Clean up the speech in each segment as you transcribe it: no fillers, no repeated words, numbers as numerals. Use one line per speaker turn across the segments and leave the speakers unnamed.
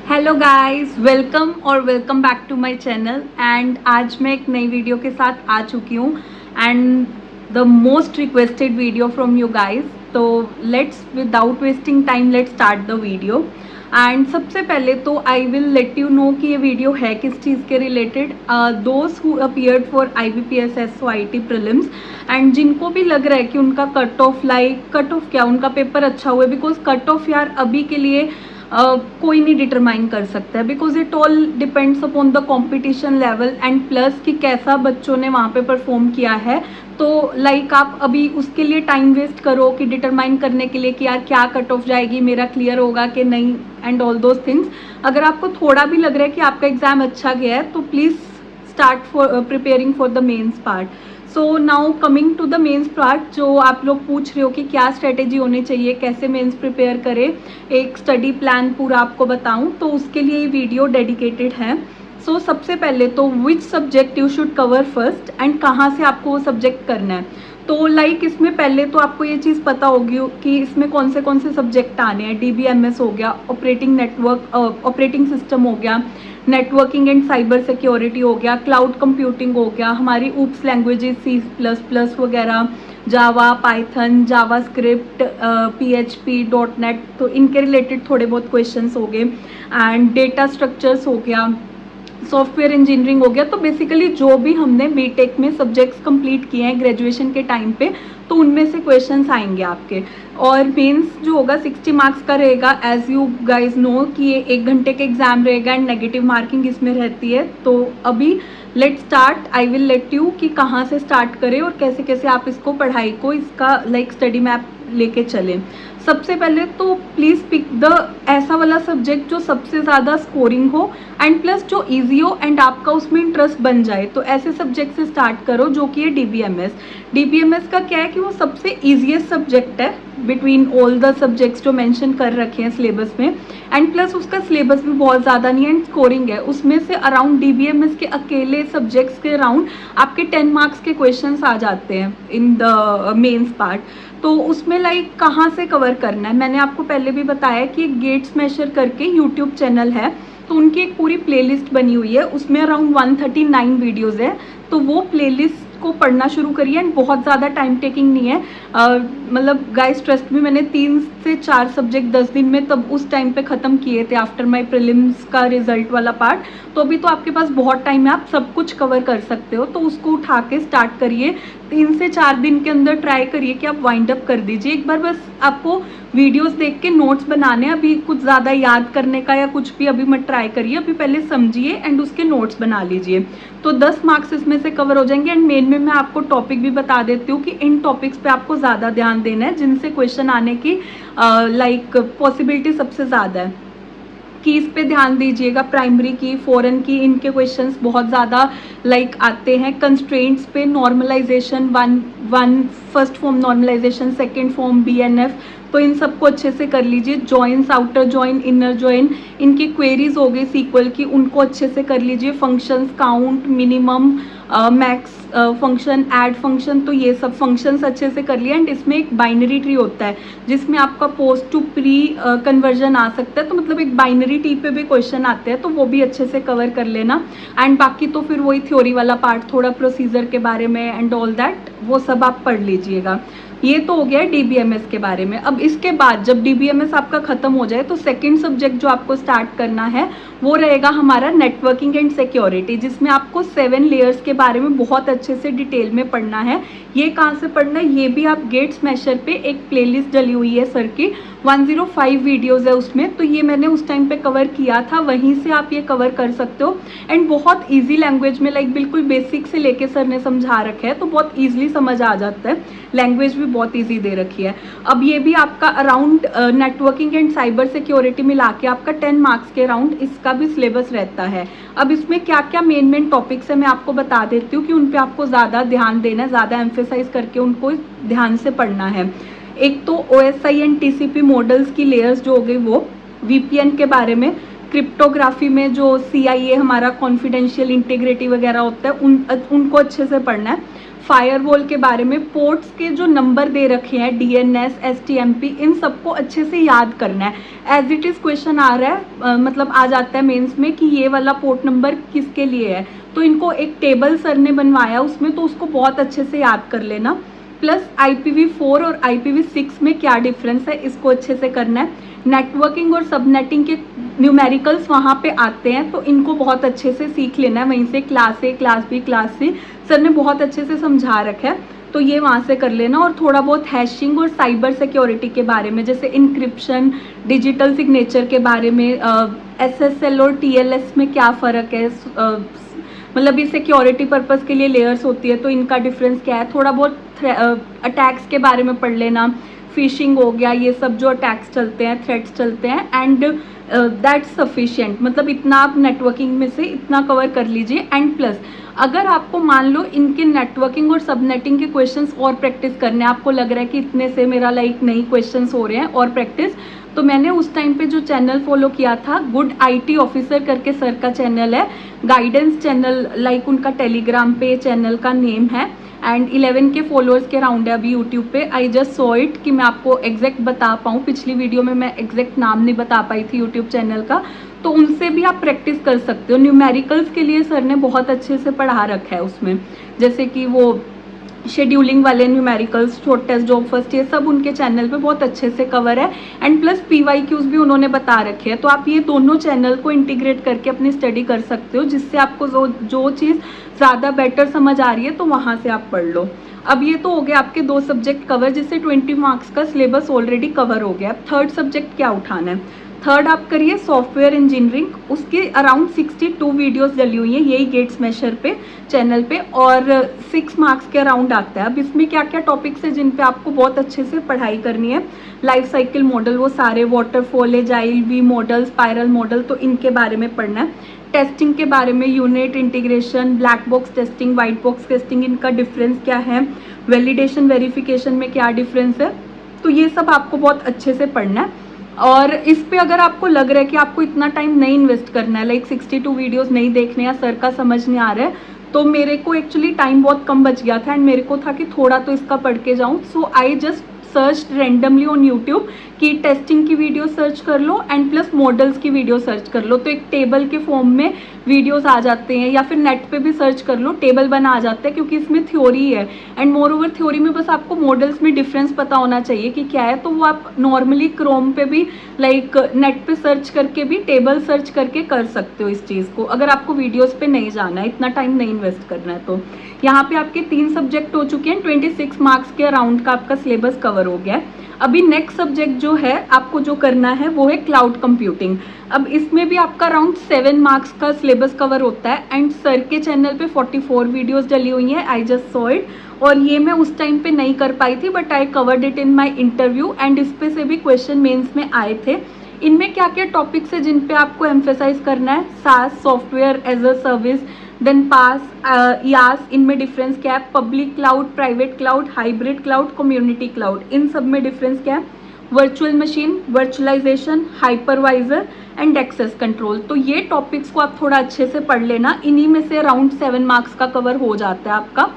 Hello guys, welcome back to my channel. And आज मैं एक नई वीडियो के साथ आ चुकी हूँ and the most requested video from you guys. तो let's without wasting time let's start the video. And सबसे पहले तो I will let you know कि ये वीडियो है किस चीज़ के related. Those who appeared for IBPS SOIT prelims and जिनको भी लग रहा है कि उनका कट ऑफ क्या उनका पेपर अच्छा हुआ है, बिकॉज कट ऑफ यार अभी के लिए कोई नहीं डिटरमाइन कर सकता है, because it all depends upon the competition level and plus कि कैसा बच्चों ने वहाँ पे परफॉर्म किया है। तो लाइक आप अभी उसके लिए टाइम वेस्ट करो कि डिटरमाइन करने के लिए कि यार क्या कट ऑफ जाएगी, मेरा क्लियर होगा कि नहीं एंड ऑल दोज थिंग्स। अगर आपको थोड़ा भी लग रहा है कि आपका एग्जाम अच्छा गया है तो please start for preparing for the mains part. So now coming to the mains part, जो आप लोग पूछ रहे हो कि क्या स्ट्रेटेजी होनी चाहिए, कैसे मेंस प्रिपेयर करें, एक स्टडी प्लान पूरा आपको बताऊं, तो उसके लिए ये वीडियो डेडिकेटेड है। सो सबसे पहले तो which subject you should cover first and कहाँ से आपको वो सब्जेक्ट करना है। तो लाइक इसमें पहले तो आपको ये चीज़ पता होगी कि इसमें कौन से सब्जेक्ट आने हैं। DBMS हो गया, ऑपरेटिंग सिस्टम हो गया, नेटवर्किंग एंड साइबर सिक्योरिटी हो गया, क्लाउड कंप्यूटिंग हो गया, हमारी ऊप्स लैंग्वेजेस C++ वगैरह, जावा, पाइथन, जावा स्क्रिप्ट, PHP, .NET, तो इनके रिलेटेड थोड़े बहुत क्वेश्चंस हो गए। एंड डेटा स्ट्रक्चर्स हो गया, सॉफ्टवेयर इंजीनियरिंग हो गया। तो बेसिकली जो भी हमने बीटेक में सब्जेक्ट्स कंप्लीट किए हैं ग्रेजुएशन के टाइम पे, तो उनमें से क्वेश्चंस आएंगे आपके। और मेंस जो होगा 60 मार्क्स का रहेगा, एज यू गाइज नो कि ये 1 घंटे के एग्जाम रहेगा एंड नेगेटिव मार्किंग इसमें रहती है। तो अभी let start, I will let you कि कहाँ से स्टार्ट करें और कैसे कैसे आप इसको पढ़ाई को इसका लाइक स्टडी मैप लेके चलें। सबसे पहले तो प्लीज़ पिक द ऐसा वाला सब्जेक्ट जो सबसे ज़्यादा स्कोरिंग हो एंड प्लस जो इजी हो एंड आपका उसमें इंटरेस्ट बन जाए। तो ऐसे सब्जेक्ट से स्टार्ट करो जो कि है DBMS का क्या है कि वो सबसे ईजीएस्ट सब्जेक्ट है बिटवीन ऑल द सब्जेक्ट्स जो मेंशन कर रखे हैं सिलेबस में। एंड प्लस उसका सिलेबस भी बहुत ज़्यादा नहीं है एंड स्कोरिंग है। उसमें से अराउंड DBMS के अकेले सब्जेक्ट्स के अराउंड आपके 10 मार्क्स के क्वेश्चंस आ जाते हैं इन द मेंस पार्ट। तो उसमें लाइक कहाँ से कवर करना है, मैंने आपको पहले भी बताया कि एक गेट स्मैशर करके यूट्यूब चैनल है, तो उनकी एक पूरी प्लेलिस्ट बनी हुई है, उसमें अराउंड 139 वीडियोज़ है। तो वो प्लेलिस्ट को पढ़ना शुरू करिए एंड बहुत ज़्यादा टाइम टेकिंग नहीं है। मतलब गाइस ट्रस्ट में, मैंने 3 से 4 सब्जेक्ट 10 दिन में तब उस टाइम पे ख़त्म किए थे आफ्टर माय प्रीलिम्स का रिजल्ट वाला पार्ट। तो अभी तो आपके पास बहुत टाइम है, आप सब कुछ कवर कर सकते हो। तो उसको उठा के स्टार्ट करिए, 3 से 4 दिन के अंदर ट्राई करिए कि आप वाइंड अप कर दीजिए। एक बार बस आपको वीडियोस देख के नोट्स बनाने, अभी कुछ ज़्यादा याद करने का या कुछ भी अभी मत ट्राई करिए, अभी पहले समझिए एंड उसके नोट्स बना लीजिए। तो 10 मार्क्स इसमें से कवर हो जाएंगे। एंड मेन में मैं आपको टॉपिक भी बता देती हूँ कि इन टॉपिक्स पे आपको ज़्यादा ध्यान देना है जिनसे क्वेश्चन आने की लाइक पॉसिबिलिटी सबसे ज़्यादा है। कीज़ पे ध्यान दीजिएगा, प्राइमरी की, फॉरेन की, इनके क्वेश्चंस बहुत ज़्यादा लाइक आते हैं। कंस्ट्रेंट्स पे, normalisation, one first form normalisation, second form BNF, तो इन सबको अच्छे से कर लीजिए। Joins, outer join, inner join, इनकी क्वेरीज हो गई सीक्वल की, उनको अच्छे से कर लीजिए। Functions, count, minimum, max function, add function, तो ये सब फंक्शंस अच्छे से कर लिए। एंड इसमें एक बाइनरी ट्री होता है जिसमें आपका पोस्ट टू प्री कन्वर्जन आ सकता है, तो मतलब एक बाइनरी ट्री पे भी क्वेश्चन आते हैं, तो वो भी अच्छे से कवर कर लेना। एंड बाकी तो फिर वही थ्योरी वाला पार्ट, थोड़ा प्रोसीजर के बारे में एंड ऑल दैट, वो सब आप पढ़ लीजिएगा। ये तो हो गया DBMS के बारे में। अब इसके बाद जब DBMS आपका ख़त्म हो जाए तो सेकंड सब्जेक्ट जो आपको स्टार्ट करना है वो रहेगा हमारा नेटवर्किंग एंड सिक्योरिटी, जिसमें आपको 7 लेयर्स के बारे में बहुत अच्छे से डिटेल में पढ़ना है। ये कहाँ से पढ़ना है, ये भी आप गेट स्मैशर पे एक प्लेलिस्ट डली हुई है सर की, 105 वीडियोज़ है उसमें, तो ये मैंने उस टाइम पे कवर किया था, वहीं से आप ये कवर कर सकते हो। एंड बहुत ईजी लैंग्वेज में, लाइक बिल्कुल बेसिक से लेके सर ने समझा रखा है, तो बहुत ईजिली समझ आ जाता है, लैंग्वेज भी बहुत ईजी दे रखी है। अब ये भी आपका around networking and cyber security मिला के आपका 10 मार्क्स के अराउंड इसका भी सिलेबस रहता है। अब इसमें क्या क्या मेन टॉपिक्स है मैं आपको बता देती हूँ कि उन पे आपको ज़्यादा ध्यान देना है, ज़्यादा एम्फेसाइज करके उनको ध्यान से पढ़ना है। एक तो OSI एंड TCP मॉडल्स की लेयर्स जो हो गई वो, VPN के बारे में, क्रिप्टोग्राफी में जो CIA हमारा कॉन्फिडेंशियल इंटीग्रिटी वगैरह होता है उनको अच्छे से पढ़ना है। फायरवॉल के बारे में, पोर्ट्स के जो नंबर दे रखे हैं, डीएनएस, एसटीएमपी, इन सबको अच्छे से याद करना है। एज इट इज़ क्वेश्चन आ रहा है, मतलब आ जाता है मेंस में कि ये वाला पोर्ट नंबर किसके लिए है, तो इनको एक टेबल सर ने बनवाया उसमें, तो उसको बहुत अच्छे से याद कर लेना। प्लस IPv4 और IPv6 में क्या डिफरेंस है, इसको अच्छे से करना है। नेटवर्किंग और सबनेटिंग के न्यूमेरिकल्स वहाँ पे आते हैं, तो इनको बहुत अच्छे से सीख लेना है वहीं से। Class A, class B, class C sir ने बहुत अच्छे से समझा रखा है, तो ये वहाँ से कर लेना। और थोड़ा बहुत हैशिंग और साइबर सिक्योरिटी के बारे में, जैसे इंक्रिप्शन, डिजिटल सिग्नेचर के बारे में, SSL और TLS में क्या फ़र्क है, मतलब ये सिक्योरिटी पर्पस के लिए लेयर्स होती है, तो इनका डिफरेंस क्या है। थोड़ा बहुत अटैक्स के बारे में पढ़ लेना, फिशिंग हो गया, ये सब जो अटैक्स चलते हैं, थ्रेट्स चलते हैं, एंड दैट्स सफिशिएंट। मतलब इतना आप नेटवर्किंग में से इतना कवर कर लीजिए। एंड प्लस अगर आपको मान लो इनके नेटवर्किंग और सबनेटिंग के क्वेश्चंस और प्रैक्टिस करने, आपको लग रहा है कि इतने से मेरा लाइक नहीं क्वेश्चंस हो रहे हैं और प्रैक्टिस, तो मैंने उस टाइम पे जो चैनल फॉलो किया था, गुड IT ऑफिसर करके सर का चैनल है, गाइडेंस चैनल, लाइक उनका टेलीग्राम पे चैनल का नेम है, एंड 11 के फॉलोअर्स के राउंड है अभी यूट्यूब पे। आई जस्ट सॉ इट कि मैं आपको एग्जैक्ट बता पाऊँ, पिछली वीडियो में मैं एग्जैक्ट नाम नहीं बता पाई थी यूट्यूब चैनल का, तो उनसे भी आप प्रैक्टिस कर सकते हो। न्यूमेरिकल्स के लिए सर ने बहुत अच्छे से पढ़ा रखा है उसमें, जैसे कि वो शेड्यूलिंग वाले numericals, shortest, job first, ये सब उनके चैनल पे बहुत अच्छे से कवर है। एंड प्लस PYQs भी उन्होंने बता रखे हैं, तो आप ये दोनों चैनल को इंटीग्रेट करके अपनी स्टडी कर सकते हो, जिससे आपको जो चीज़ ज़्यादा बेटर समझ आ रही है तो वहाँ से आप पढ़ लो। अब ये तो हो गया आपके 2 सब्जेक्ट कवर, जिससे 20 मार्क्स का सिलेबस ऑलरेडी कवर हो गया। अब थर्ड सब्जेक्ट क्या उठाना है, थर्ड आप करिए सॉफ्टवेयर इंजीनियरिंग। उसके अराउंड 62 वीडियोस डली हुई हैं, यही गेट्स मेशर पे चैनल पे, और 6 मार्क्स के अराउंड आता है। अब इसमें क्या क्या टॉपिक्स है जिन पे आपको बहुत अच्छे से पढ़ाई करनी है। लाइफ साइकिल मॉडल, वो सारे, waterfall, agile, V model, spiral model, तो इनके बारे में पढ़ना है। टेस्टिंग के बारे में, unit, integration, black box testing, white box testing, इनका डिफरेंस क्या है, वैलिडेशन, वेरिफिकेशन में क्या डिफरेंस है, तो ये सब आपको बहुत अच्छे से पढ़ना है। और इस पे अगर आपको लग रहा है कि आपको इतना टाइम नहीं इन्वेस्ट करना है, लाइक 62 वीडियोस नहीं देखने, या सर का समझ नहीं आ रहा है, तो मेरे को एक्चुअली टाइम बहुत कम बच गया था, एंड मेरे को था कि थोड़ा तो इसका पढ़ के जाऊँ, so I just search randomly on YouTube कि टेस्टिंग की वीडियो सर्च कर लो एंड प्लस मॉडल्स की वीडियो सर्च कर लो, तो एक टेबल के फॉर्म में वीडियोस आ जाते हैं, या फिर नेट पे भी सर्च कर लो, टेबल बना आ जाता है, क्योंकि इसमें थ्योरी है। एंड मोर ओवर थ्योरी में बस आपको मॉडल्स में डिफरेंस पता होना चाहिए कि क्या है, तो वो आप नॉर्मली क्रोम पे भी, लाइक नेट पे सर्च करके भी, टेबल सर्च करके कर सकते हो इस चीज़ को, अगर आपको वीडियोस पे नहीं जाना है, इतना टाइम नहीं इन्वेस्ट करना है। तो यहाँ पे आपके 3 सब्जेक्ट हो चुके हैं, 26 मार्क्स के अराउंड का आपका सिलेबस कवर हो गया है। अभी नेक्स्ट सब्जेक्ट जो है आपको जो करना है वो है क्लाउड कंप्यूटिंग। अब इसमें भी आपका अराउंड 7 मार्क्स का सिलेबस कवर होता है, एंड सर के चैनल पे 44 वीडियोस डली हुई हैं, आई जस्ट सॉ इट, और ये मैं उस टाइम पे नहीं कर पाई थी, but I covered it in my interview, and इस पे से भी क्वेश्चन मेंस में आए थे। इनमें क्या क्या टॉपिक्स है जिन पे आपको एम्फेसाइज करना है, SaaS, software as a service, then PaaS, IaaS, इनमें डिफरेंस क्या है, public cloud, private cloud, hybrid cloud, community cloud, इन सब में डिफरेंस क्या है, virtual machine, virtualisation, hypervisor and access control, तो ये टॉपिक्स को आप थोड़ा अच्छे से पढ़ लेना। इन्हीं में से अराउंड 7 मार्क्स का कवर हो जाता है आपका।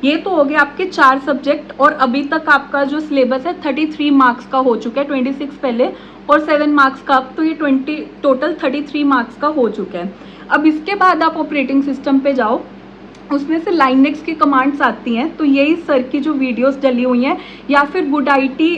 ये तो हो गया आपके 4 सब्जेक्ट, और अभी तक आपका जो सिलेबस है 33 मार्क्स का हो चुका है, 26 पहले और 7 मार्क्स का अब, तो ये 20 टोटल 33 मार्क्स का हो चुका है। अब इसके बाद आप ऑपरेटिंग सिस्टम पे जाओ, उसमें से लाइनेक्स की कमांड्स आती हैं, तो यही सर की जो वीडियोस डली हुई हैं, या फिर गुड IT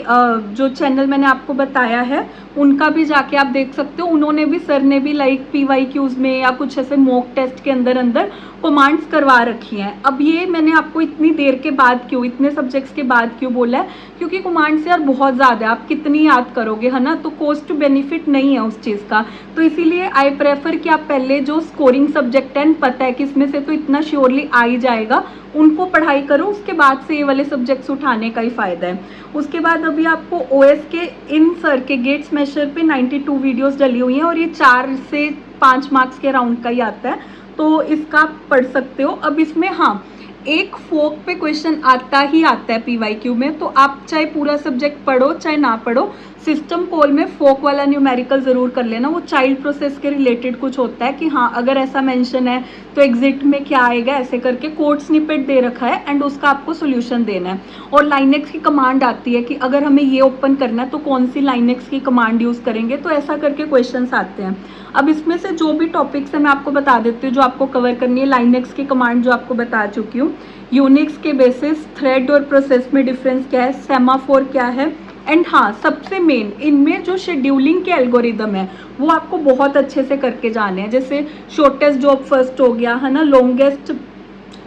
जो चैनल मैंने आपको बताया है उनका भी जाके आप देख सकते हो, उन्होंने भी, सर ने भी लाइक PYQs में या कुछ ऐसे मॉक टेस्ट के अंदर अंदर कमांड्स करवा रखी हैं। अब ये मैंने आपको इतनी देर के बाद क्यों, इतने सब्जेक्ट्स के बाद क्यों बोला है, क्योंकि कमांड्स यार बहुत ज़्यादा है, आप कितनी याद करोगे, है ना, तो कॉस्ट टू बेनिफिट नहीं है उस चीज़ का, तो इसीलिए आई प्रेफर कि आप पहले जो स्कोरिंग सब्जेक्ट है, पता है कि इसमें से तो इतना श्योरली आ ही जाएगा, उनको पढ़ाई करो, उसके बाद से ये वाले सब्जेक्ट्स उठाने का ही फ़ायदा है। उसके बाद अभी आपको OS के इन सर के गेट्स मेशर पे 92 वीडियोस डली हुई हैं, और ये 4 से 5 मार्क्स के राउंड का ही आता है, तो इसका आप पढ़ सकते हो। अब इसमें हाँ, एक फोक पे क्वेश्चन आता ही आता है PYQ में, तो आप चाहे पूरा सब्जेक्ट पढ़ो चाहे ना पढ़ो, सिस्टम कॉल में फोक वाला न्यूमेरिकल ज़रूर कर लेना, वो चाइल्ड प्रोसेस के रिलेटेड कुछ होता है कि हाँ अगर ऐसा मेंशन है तो एग्जिट में क्या आएगा, ऐसे करके कोड स्निपेट दे रखा है एंड उसका आपको सोल्यूशन देना है। और लाइनेक्स की कमांड आती है कि अगर हमें ये ओपन करना है तो कौन सी लाइनेक्स की कमांड यूज़ करेंगे, तो ऐसा करके क्वेश्चन आते हैं। अब इसमें से जो भी टॉपिक्स है मैं आपको बता देती हूँ जो आपको कवर करनी है। लाइनेक्स की कमांड जो आपको बता चुकी हूँ, यूनिक्स के बेसिस, थ्रेड और प्रोसेस में डिफरेंस क्या है, सेमाफोर क्या है, एंड हाँ सबसे मेन इनमें जो शेड्यूलिंग के एल्गोरिदम है वो आपको बहुत अच्छे से करके जाने हैं। जैसे शॉर्टेस्ट जॉब फर्स्ट हो गया है ना, लॉन्गेस्ट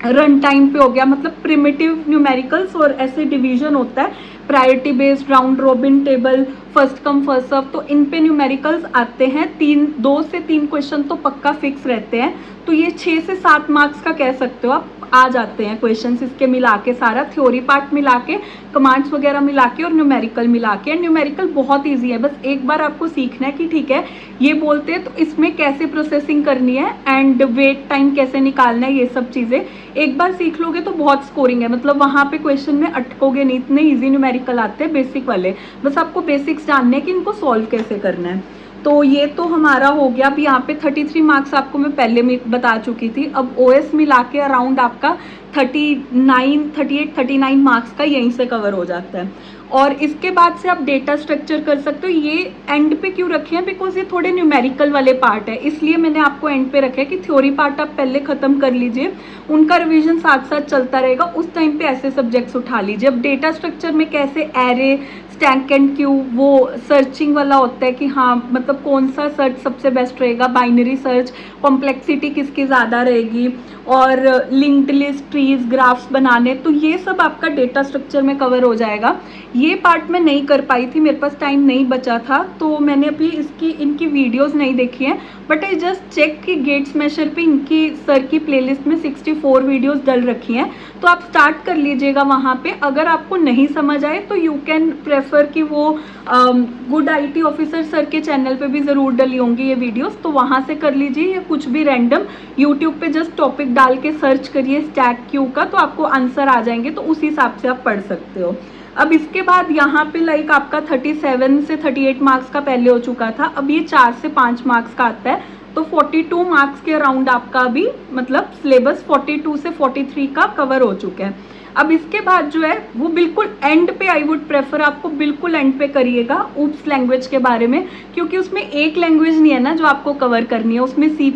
रन टाइम पे हो गया, मतलब प्रिमिटिव न्यूमेरिकल्स, और ऐसे डिवीजन होता है priority based, round robin table, first come first serve, तो इन पे न्यूमेरिकल्स आते हैं। 2 से 3 क्वेश्चन तो पक्का फिक्स रहते हैं, तो ये 6 से 7 मार्क्स का कह सकते हो आप, आ जाते हैं क्वेश्चंस इसके मिला के, सारा थ्योरी पार्ट मिला के, कमांड्स वगैरह मिला के और न्यूमेरिकल मिला के। न्यूमेरिकल बहुत इजी है, बस एक बार आपको सीखना है कि ठीक है ये बोलते हैं तो इसमें कैसे प्रोसेसिंग करनी है एंड वेट टाइम कैसे निकालना है, ये सब चीज़ें एक बार सीख लोगे तो बहुत स्कोरिंग है, मतलब वहाँ पे क्वेश्चन में अटकोगे नहीं, इतने ईजी न्यूमेरिकल आते हैं बेसिक वाले। बस आपको बेसिक्स जानने हैं कि इनको सॉल्व कैसे करना है। तो ये तो हमारा हो गया। अब यहाँ पे 33 मार्क्स आपको मैं पहले में बता चुकी थी। अब ओएस मिला के अराउंड आपका 38-39 मार्क्स का यहीं से कवर हो जाता है। और इसके बाद से आप डेटा स्ट्रक्चर कर सकते हो। ये एंड पे क्यों रखे हैं, बिकॉज ये थोड़े न्यूमेरिकल वाले पार्ट है, इसलिए मैंने आपको एंड पे रखे हैं कि थ्योरी पार्ट आप पहले ख़त्म कर लीजिए, उनका रिवीजन साथ साथ चलता रहेगा, उस टाइम पे ऐसे सब्जेक्ट्स उठा लीजिए। अब डेटा स्ट्रक्चर में कैसे एरे, स्टैक एंड क्यू, वो सर्चिंग वाला होता है कि हाँ मतलब कौन सा सर्च सबसे बेस्ट रहेगा, बाइनरी सर्च, कॉम्प्लेक्सिटी किसकी ज़्यादा रहेगी, और लिंक्ड लिस्ट, ट्रीज, ग्राफ्स बनाने, तो ये सब आपका डेटा स्ट्रक्चर में कवर हो जाएगा। ये पार्ट मैं नहीं कर पाई थी, मेरे पास टाइम नहीं बचा था, तो मैंने अभी इनकी वीडियोस नहीं देखी हैं, बट आई जस्ट चेक कि गेट स्मैशर पे इनकी सर की प्लेलिस्ट में 64 वीडियोस डल रखी हैं, तो आप स्टार्ट कर लीजिएगा वहाँ पे। अगर आपको नहीं समझ आए तो यू कैन प्रेफर कि वो गुड IT ऑफिसर सर के चैनल पे भी ज़रूर डली होंगी ये वीडियोस, तो वहाँ से कर लीजिए, या कुछ भी रैंडम यूट्यूब पे जस्ट टॉपिक डाल के सर्च करिए स्टैक क्यू का, तो आपको आंसर आ जाएंगे, तो उस हिसाब से आप पढ़ सकते हो। अब इसके बाद यहाँ पे लाइक आपका 37 से 38 मार्क्स का पहले हो चुका था, अब ये 4 से 5 मार्क्स का आता है, तो 42 मार्क्स के अराउंड आपका अभी मतलब सिलेबस 42 से 43 का कवर हो चुका है। अब इसके बाद जो है वो बिल्कुल एंड पे, आई वुड प्रेफर आपको बिल्कुल एंड पे करिएगा ऊप्स लैंग्वेज के बारे में, क्योंकि उसमें एक लैंग्वेज नहीं है ना जो आपको कवर करनी है, उसमें C++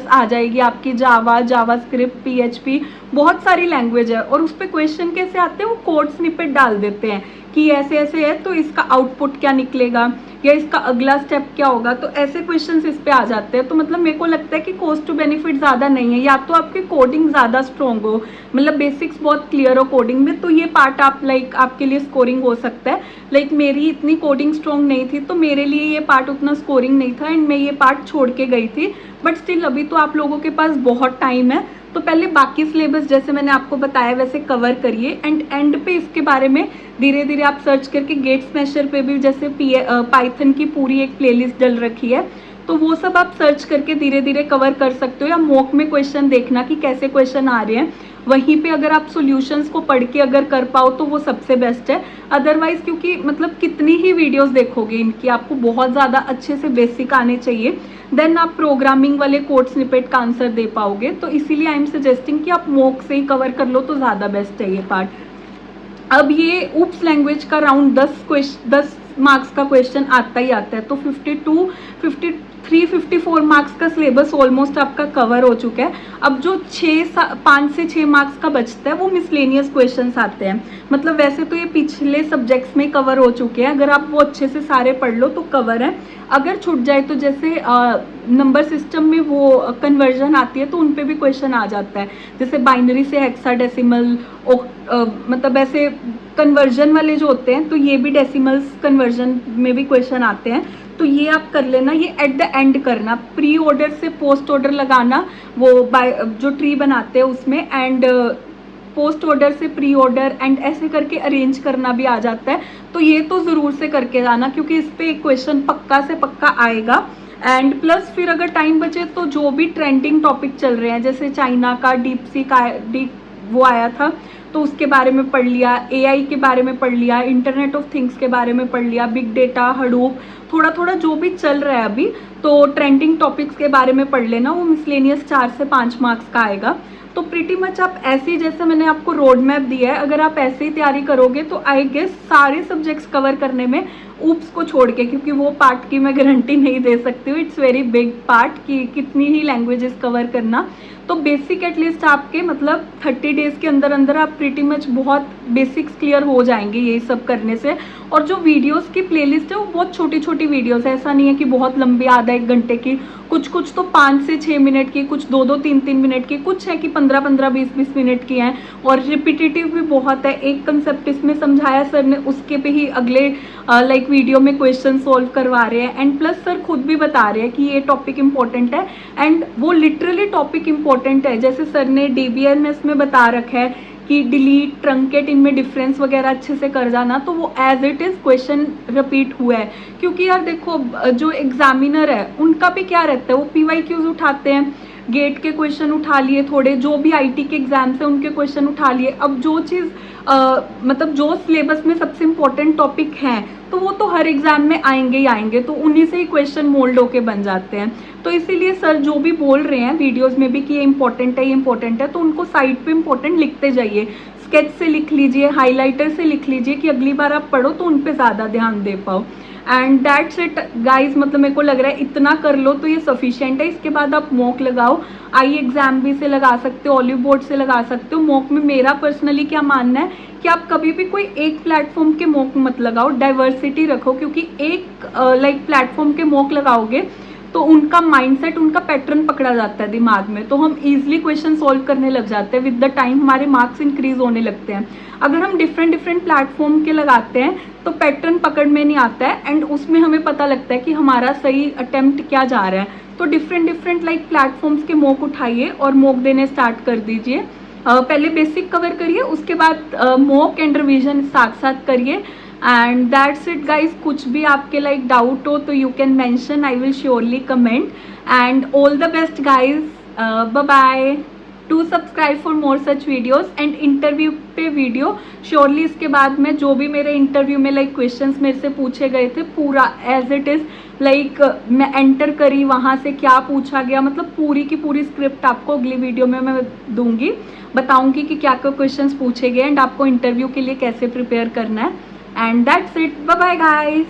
आ जाएगी आपकी, जावा, जावास्क्रिप्ट, PHP, बहुत सारी लैंग्वेज है, और उस पर क्वेश्चन कैसे आते हैं, वो कोड स्निपेट डाल देते हैं कि ऐसे ऐसे है तो इसका आउटपुट क्या निकलेगा या इसका अगला स्टेप क्या होगा, तो ऐसे क्वेश्चंस इस पे आ जाते हैं। तो मतलब मेरे को लगता है कि कॉस्ट टू बेनिफिट ज़्यादा नहीं है, या तो आपकी कोडिंग ज़्यादा स्ट्रॉन्ग हो, मतलब बेसिक्स बहुत क्लियर हो कोडिंग में, तो ये पार्ट आप लाइक आपके लिए स्कोरिंग हो सकता है। लाइक मेरी इतनी कोडिंग स्ट्रॉन्ग नहीं थी, तो मेरे लिए ये पार्ट उतना स्कोरिंग नहीं था एंड मैं ये पार्ट छोड़ के गई थी, बट स्टिल अभी तो आप लोगों के पास बहुत टाइम है, तो पहले बाकी सिलेबस जैसे मैंने आपको बताया वैसे कवर करिए, एंड पे इसके बारे में धीरे धीरे आप सर्च करके, गेट स्मैशर पे भी जैसे पाइथन की पूरी एक प्लेलिस्ट डल रखी है, तो वो सब आप सर्च करके धीरे धीरे कवर कर सकते हो, या मॉक में क्वेश्चन देखना कि कैसे क्वेश्चन आ रहे हैं, वहीं पे अगर आप सॉल्यूशंस को पढ़ के अगर कर पाओ तो वो सबसे बेस्ट है। अदरवाइज क्योंकि मतलब कितनी ही वीडियोस देखोगे इनकी, आपको बहुत ज़्यादा अच्छे से बेसिक आने चाहिए, देन आप प्रोग्रामिंग वाले कोड स्निपेट का आंसर दे पाओगे, तो इसीलिए आई एम सजेस्टिंग कि आप मॉक से ही कवर कर लो तो ज़्यादा बेस्ट है ये पार्ट। अब ये ऊप्स लैंग्वेज का राउंड 10 मार्क्स का क्वेश्चन आता ही आता है, तो 54 मार्क्स का सिलेबस ऑलमोस्ट आपका कवर हो चुका है। अब जो 5 से 6 मार्क्स का बचता है वो मिसलेनियस क्वेश्चंस आते हैं, मतलब वैसे तो ये पिछले सब्जेक्ट्स में कवर हो चुके हैं, अगर आप वो अच्छे से सारे पढ़ लो तो कवर है। अगर छूट जाए तो जैसे नंबर सिस्टम में वो कन्वर्जन आती है तो उन पे भी क्वेश्चन आ जाता है, जैसे बाइनरी से हेक्साडेसिमल, मतलब ऐसे कन्वर्जन वाले जो होते हैं, तो ये भी डेसिमल्स कन्वर्जन में भी क्वेश्चन आते हैं, तो ये आप कर लेना। ये एट द एंड करना, प्री ऑर्डर से पोस्ट ऑर्डर लगाना, वो जो ट्री बनाते हैं उसमें, एंड पोस्ट ऑर्डर से प्री ऑर्डर, एंड ऐसे करके अरेंज करना भी आ जाता है, तो ये तो ज़रूर से करके जाना, क्योंकि इस पर एक क्वेश्चन पक्का से पक्का आएगा। एंड प्लस फिर अगर टाइम बचे तो जो भी ट्रेंडिंग टॉपिक चल रहे हैं, जैसे चाइना का डीप वो आया था, तो उसके बारे में पढ़ लिया, एआई के बारे में पढ़ लिया, इंटरनेट ऑफ थिंग्स के बारे में पढ़ लिया, बिग डेटा, हडूप, थोड़ा थोड़ा जो भी चल रहा है अभी, तो ट्रेंडिंग टॉपिक्स के बारे में पढ़ लेना। वो मिसलेनियस 4 से 5 मार्क्स का आएगा। तो प्रीटी मच आप ऐसे ही, जैसे मैंने आपको रोड मैप दिया है, अगर आप ऐसे ही तैयारी करोगे तो आई गेस सारे सब्जेक्ट्स कवर करने में, ऊप्स को छोड़ के, क्योंकि वो पार्ट की मैं गारंटी नहीं दे सकती हूँ, इट्स वेरी बिग पार्ट कि कितनी ही लैंग्वेजेस कवर करना। तो बेसिक एटलीस्ट आपके मतलब 30 डेज़ के अंदर अंदर आप प्रीटी मच बहुत बेसिक्स क्लियर हो जाएंगे यही सब करने से। और जो वीडियोस की प्लेलिस्ट है वो बहुत छोटी छोटी वीडियोस है, ऐसा नहीं है कि बहुत लंबी आधा 1 घंटे की, कुछ कुछ तो 5 से 6 मिनट की, कुछ 2-2, 3-3 मिनट की, कुछ है कि 15-15, 20-20 मिनट की हैं। और रिपीटेटिव भी बहुत है। एक कंसेप्ट इसमें समझाया सर ने, उसके पे ही अगले लाइक वीडियो में क्वेश्चन सॉल्व करवा रहे हैं। एंड प्लस सर खुद भी बता रहे हैं कि ये टॉपिक इंपॉर्टेंट है, एंड वो लिटरली टॉपिक इंपॉर्टेंट है। जैसे सर ने DBMS में बता रखा है कि डिलीट, ट्रंकेट, इनमें डिफरेंस वगैरह अच्छे से कर जाना, तो वो as it is question repeat हुआ है। क्योंकि यार देखो, जो एग्जामिनर है उनका भी क्या रहता है, वो PYQs उठाते हैं, गेट के क्वेश्चन उठा लिए, थोड़े जो भी IT के एग्जाम्स हैं उनके क्वेश्चन उठा लिए। अब जो चीज़ मतलब जो सिलेबस में सबसे इम्पोर्टेंट टॉपिक हैं, तो वो तो हर एग्जाम में आएंगे ही आएंगे, तो उन्हीं से ही क्वेश्चन मोल्ड होके बन जाते हैं। तो इसीलिए सर जो भी बोल रहे हैं वीडियोस में भी कि ये इंपॉर्टेंट है, ये इंपॉर्टेंट है, तो उनको साइड पे इंपॉर्टेंट लिखते जाइए, स्केच से लिख लीजिए, हाईलाइटर से लिख लीजिए, कि अगली बार आप पढ़ो तो उन पे ज़्यादा ध्यान दे पाओ। एंड दैट्स इट गाइज, मतलब मेरे को लग रहा है इतना कर लो तो ये सफिशिएंट है। इसके बाद आप मॉक लगाओ, एग्जाम भी से लगा सकते हो, ऑलिव बोर्ड से लगा सकते हो। मॉक में मेरा पर्सनली क्या मानना है कि आप कभी भी कोई एक प्लेटफॉर्म के मॉक मत लगाओ, डाइवर्सिटी रखो, क्योंकि एक लाइक प्लेटफॉर्म के मॉक लगाओगे तो उनका माइंडसेट, उनका पैटर्न पकड़ा जाता है दिमाग में, तो हम इजीली क्वेश्चन सॉल्व करने लग जाते हैं। विद द टाइम हमारे मार्क्स इंक्रीज होने लगते हैं। अगर हम डिफरेंट प्लेटफॉर्म के लगाते हैं तो पैटर्न पकड़ में नहीं आता है, एंड उसमें हमें पता लगता है कि हमारा सही अटेम्प्ट क्या जा रहा है। तो डिफरेंट लाइक प्लेटफॉर्म्स के मॉक उठाइए और मॉक देने स्टार्ट कर दीजिए। पहले बेसिक कवर करिए, उसके बाद मॉक एंड रिविजन साथ साथ करिए। And that's it guys. कुछ भी आपके लाइक डाउट हो तो you can mention, I will surely comment. And all the best guys, bye bye. To subscribe for more such videos and interview पे video surely. इसके बाद में जो भी मेरे इंटरव्यू में लाइक क्वेश्चंस मेरे से पूछे गए थे, पूरा एज इट इज़ लाइक मैं एंटर करी, वहाँ से क्या पूछा गया, मतलब पूरी की पूरी स्क्रिप्ट आपको अगली वीडियो में मैं दूंगी, बताऊंगी कि क्या क्या क्वेश्चंस पूछे गए एंड आपको इंटरव्यू के लिए कैसे प्रिपेयर करना है। And that's it, bye bye guys.